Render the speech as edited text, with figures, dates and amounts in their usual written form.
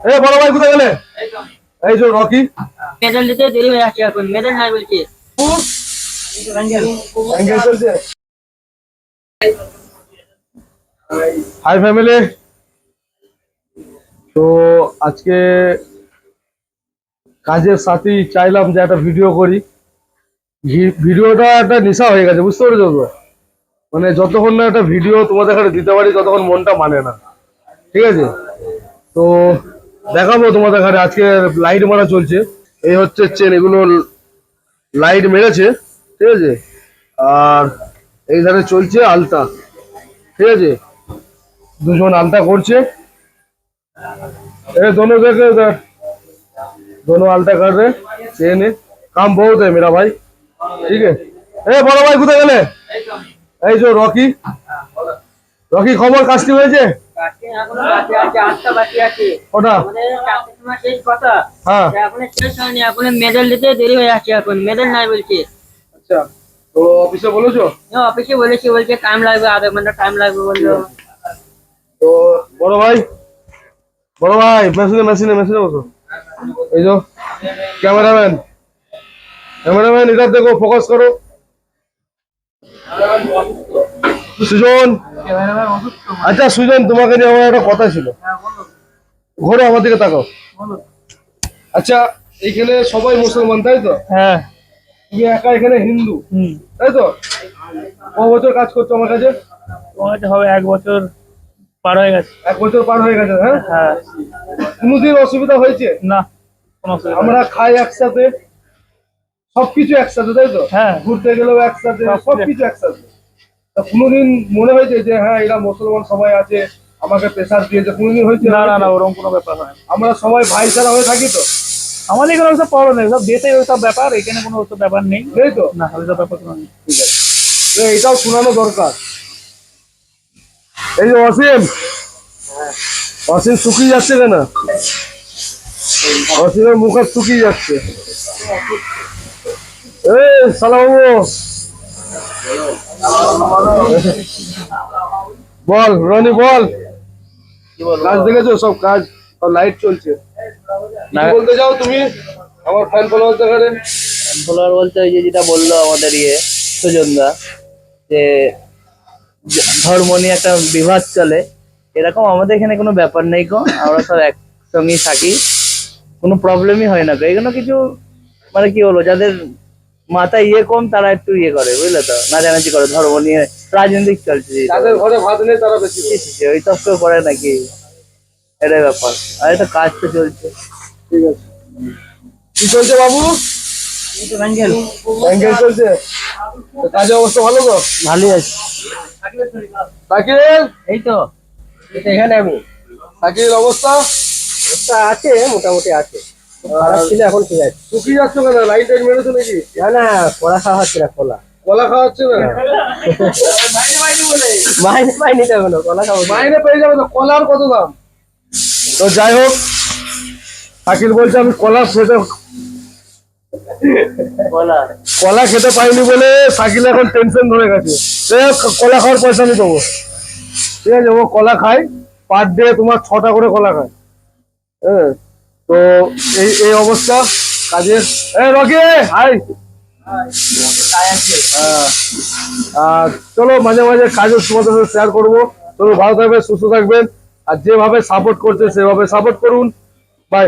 এ বড় ভাই কোথায় গেলে? এই যে রকি মেডেল দিতে দেরি হয়ে যাচ্ছে, এখন মেডেল নাই বলছি। অ্যাঙ্গেল চলছে। হাই ফ্যামিলি, তো আজকে কাজের সাথেই চাইলাম যে একটা ভিডিও করি। ভিডিওটা একটা নেশা হয়ে গেছে, বুঝতে পেরেছো তো? মানে যতক্ষণ না একটা ভিডিও তোমাদের কাছে দিতে পারি ততক্ষণ মনটা মানে না, ঠিক আছে? তো দেখাবো তোমাদের কাছে। আজকে লাইট মারা চলছে, এই হচ্ছে চেন, এগুলো লাইট মেরেছে, ঠিক আছে? আর এই ধারে চলছে আলতা, ঠিক আছে? দুজন আলতা করছে, दोनों देखे उधर, दोनों आलता कर रहे चेन है। काम बहुत है मेरा भाई, ठीक है? ए बड़ा भाई কোথায় গেলে? এই যে রকি, রকি খবর কাজটি হয়েছে? এখনো বাকি আছে, 8টা বাকি আছে। ওটা আমাদের 4টার সময় শেষ কথা। হ্যাঁ, এখন শেষ হয়নি, এখন মেডেল দিতে দেরি হয়ে যাচ্ছে, এখন মেডেল নাই বলছি। আচ্ছা। তো অফিসে বলেছো? অফিসে বলেছি, বলছে টাইম লাগবে, আধা ঘন্টা টাইম লাগবে বললো। তো বড় ভাই, বড় ভাই মেশিনে মেশিনে মেশিনে বসো। এই যে ক্যামেরাম্যান, ক্যামেরাম্যান इधर देखो, फोकस करो। সুজন, আচ্ছা সুজন, তোমাকে নিয়ে আমার একটা কথা ছিল। ঘোরো, আমার দিকে তাকাও। আচ্ছা, এখানে সবাই মুসলমান তাই তো? হ্যাঁ। তুমি একা এখানে হিন্দু, তাই তো? ক বছর কাজ করছো আমার কাছে? হবে 1 বছর পার হয়ে গেছে। 1 বছর পার হয়ে গেছে, হ্যাঁ? হ্যাঁ। কোনোদিন অসুবিধা হয়েছে না, কোনো অসুবিধা নেই। আমরা খাই একসাথে, সবকিছু একসাথে, তাই তো? হ্যাঁ। ঘুরতে গেলেও একসাথে, সবকিছু একসাথে। তা কোনোদিন মনে হয়েছে যে হ্যাঁ এরা মুসলমান সবাই আছে, আমাকে প্রেসার দিয়েছে? কোনোদিন হয়েছে? না না না, ওরকম কোনো ব্যাপার হয় না। আমরা সবাই ভাইচারা হয়ে থাকি তো? আমাদের এখানে ওইসব পাওয়া নেই, সব দেশে ওইসব ব্যাপার, এখানে কোনো ওইসব ব্যাপার নেই। নেই তো? না, ওইসব ব্যাপার কোনো নেই। ঠিক আছে, তো এটাও শোনানো দরকার। এই যে অসীম, অসীম শুকিয়ে যাচ্ছে কেন? অসীমের মুখ আর শুকিয়ে যাচ্ছে। এই শালা বাবু, বল রনি বল, কাজ দেখেছো? সব কাজ, লাইট চলছে। কি বলতে চাও তুমি আমার ফ্যান ফলোয়ার দেখারে? ফলোয়ার বলতে ওই যে যেটা বললো আমাদের সুজনদা, যে ধর্ম নিয়ে একটা বিভাদ চলে, এরকম আমাদের এখানে কোনো ব্যাপার নেই গো। আমরা সব একসঙ্গেই থাকি, কোনো প্রবলেমই হয় না গো। এগুলো কিছু মানে কি বলবো, যাদের মাথায় কম তারা একটু করে, বুঝলে তো, নাচানাচি করে ধর্ম নিয়ে, রাজনৈতিক চলছে। যাদের ঘরে ভাত নেই তারা বেশি ওই সব কেউ করে নাকি, এটাই ব্যাপার। আর এটা কাজ তো চলছে। ঠিক আছে, কি চলছে বাবু? অ্যাঙ্গেল অ্যাঙ্গেল চলছে। কাজের অবস্থা ভালো তো? ভালোই আছে। শাকিল, এই তো এখানে আমি। শাকিল অবস্থা আছে, মোটামুটি আছে। খারাপ ছিল, এখন ঠিক আছে। শুকিয়ে যাচ্ছ কেন? লাইট টাইট মেরেছো নাকি? না না, কলা খাওয়া হচ্ছে না, কলা। কলা খাওয়া হচ্ছে না? মাইনে পাইনি তো এখনো, কলা খাবো। মাইনে পেয়ে যাবে তো, কলার কত দাম? তো যাই হোক, শাকিল বলছে আমি কলা খেতে পাইনি বলে শাকিল এখন টেনশন ধরে গেছে। কলা খাওয়ার পয়সা আমি দেবো, ঠিক আছে? ও কলা খায়, পার ডে তোমার 6টা করে কলা খায়। হ্যাঁ, তো এই অবস্থা কাজের। Rocky high. আর চলো মাঝে মাঝে কাজের তোমাদের সাথে শেয়ার করবো। চলো, ভালো থাকবেন, সুস্থ থাকবেন, আর যেভাবে সাপোর্ট করছে সেভাবে সাপোর্ট করুন। বাই।